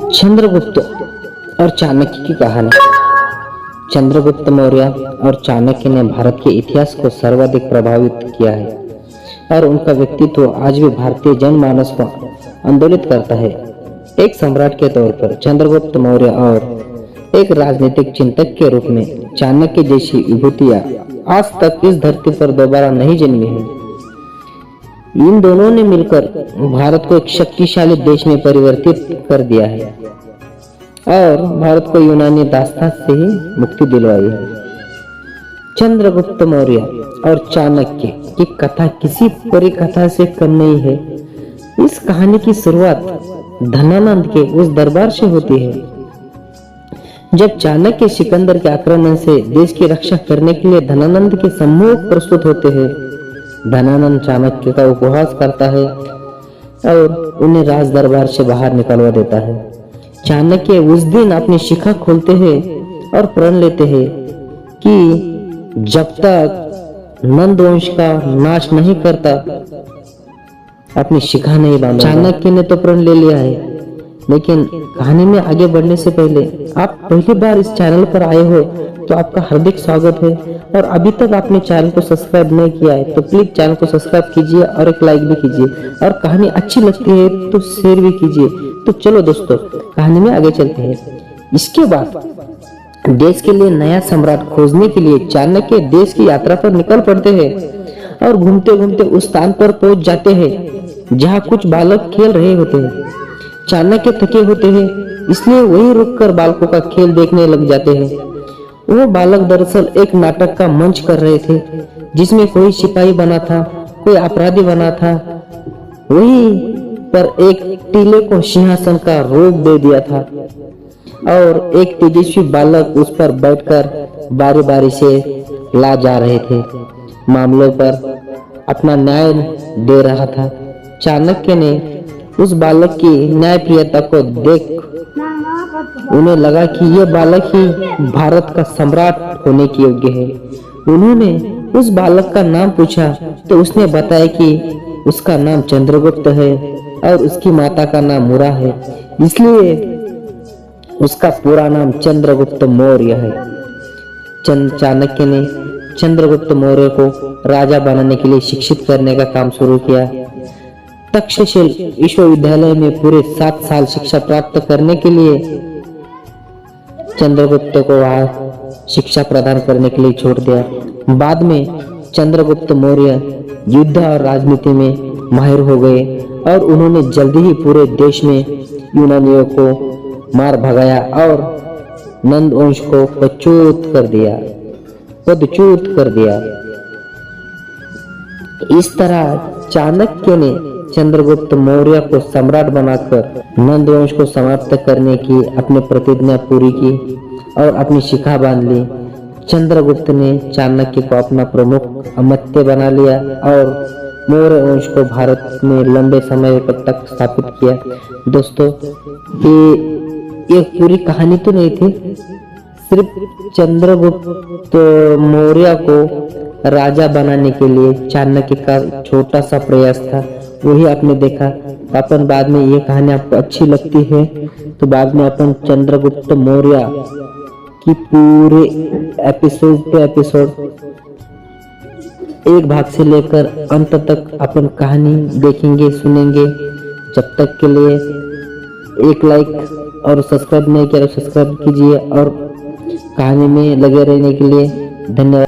चंद्रगुप्त और चाणक्य की कहानी। चंद्रगुप्त मौर्य और चाणक्य ने भारत के इतिहास को सर्वाधिक प्रभावित किया है और उनका व्यक्तित्व आज भी भारतीय जनमानस को आंदोलित करता है। एक सम्राट के तौर पर चंद्रगुप्त मौर्य और एक राजनीतिक चिंतक के रूप में चाणक्य जैसी विभूतियां आज तक इस धरती पर दोबारा नहीं जन्मी है। इन दोनों ने मिलकर भारत को एक शक्तिशाली देश में परिवर्तित कर दिया है और भारत को यूनानी दास्तान से ही मुक्ति दिलवाई है। चंद्रगुप्त मौर्य और चाणक्य की कथा किसी परी कथा से कम नहीं है। इस कहानी की शुरुआत धनानंद के उस दरबार से होती है जब चाणक्य सिकंदर के आक्रमण से देश की रक्षा करने के लिए धनानंद के सम्मुख प्रस्तुत होते हैं। धनानंद चाणक्य का उपहास करता है और उन्हें राज दरबार से बाहर निकलवा देता है। चाणक्य उस दिन अपनी शिखा खोलते हैं और प्रण लेते हैं कि जब तक नंद वंश का नाश नहीं करता अपनी शिखा नहीं बांधूंगा। चाणक्य ने तो प्रण ले लिया है, लेकिन कहानी में आगे बढ़ने से पहले आप पहली बार इस चैनल पर आए हो तो आपका हार्दिक स्वागत है और अभी तक आपने चैनल को सब्सक्राइब नहीं किया है तो प्लीज चैनल को सब्सक्राइब कीजिए और एक लाइक भी कीजिए और कहानी अच्छी लगती है तो शेयर भी कीजिए। तो चलो दोस्तों, कहानी में आगे चलते हैं। इसके बाद देश के लिए नया सम्राट खोजने के लिए चाणक्य देश की यात्रा पर निकल पड़ते हैं और घूमते घूमते उस स्थान पर पहुंच जाते हैं जहाँ कुछ बालक खेल रहे होते हैं। चाणक्य थके होते हैं, इसलिए वहीं रुककर बालकों का खेल देखने लग जाते हैं। वो बालक दरअसल एक नाटक का मंच कर रहे थे जिसमें कोई सिपाही बना था, कोई अपराधी बना था। वहीं पर एक टीले को सिंहासन का रूप दे दिया था और एक तेजस्वी बालक उस पर बैठकर बारी बारी से ला जा रहे थे, मामलों पर अपना न्याय दे रहा था। चाणक्य ने उस बालक की न्यायप्रियता को देख उन्हें लगा कि यह बालक ही भारत का सम्राट होने के योग्य है। उन्होंने उस बालक का नाम पूछा तो उसने बताया कि उसका नाम चंद्रगुप्त है और उसकी माता का नाम मुरा है, इसलिए उसका पूरा नाम चंद्रगुप्त मौर्य है। चाणक्य ने चंद्रगुप्त मौर्य को राजा बनाने के लिए शिक्षित करने का काम शुरू किया। तक्षशिला विश्वविद्यालय में पूरे 7 साल शिक्षा प्राप्त करने के लिए चंद्रगुप्त को वहां शिक्षा प्रदान करने के लिए छोड़ दिया। बाद में चंद्रगुप्त मौर्य युद्ध और राजनीति में माहिर हो गए और उन्होंने जल्दी ही पूरे देश में यूनानियों को मार भगाया और नंद वंश को पदच्युत कर दिया। इस तरह चाणक्य ने चंद्रगुप्त मौर्य को सम्राट बनाकर नंद वंश को समाप्त करने की अपनी प्रतिज्ञा पूरी की और अपनी शिखा बांध ली। चंद्रगुप्त ने चाणक्य को अपना प्रमुख अमात्य बना लिया और मौर्य वंश को भारत में लंबे समय तक स्थापित किया। दोस्तों, ये पूरी कहानी तो नहीं थी, सिर्फ चंद्रगुप्त मौर्य को राजा बनाने के लिए चाणक्य का छोटा सा प्रयास था, वही आपने देखा। अपन बाद में ये कहानी आपको अच्छी लगती है तो बाद में अपन चंद्रगुप्त मौर्य की पूरे एपिसोड एक भाग से लेकर अंत तक अपन कहानी देखेंगे, सुनेंगे। जब तक के लिए एक लाइक और सब्सक्राइब नहीं किया तो सब्सक्राइब कीजिए और कहानी में लगे रहने के लिए धन्यवाद।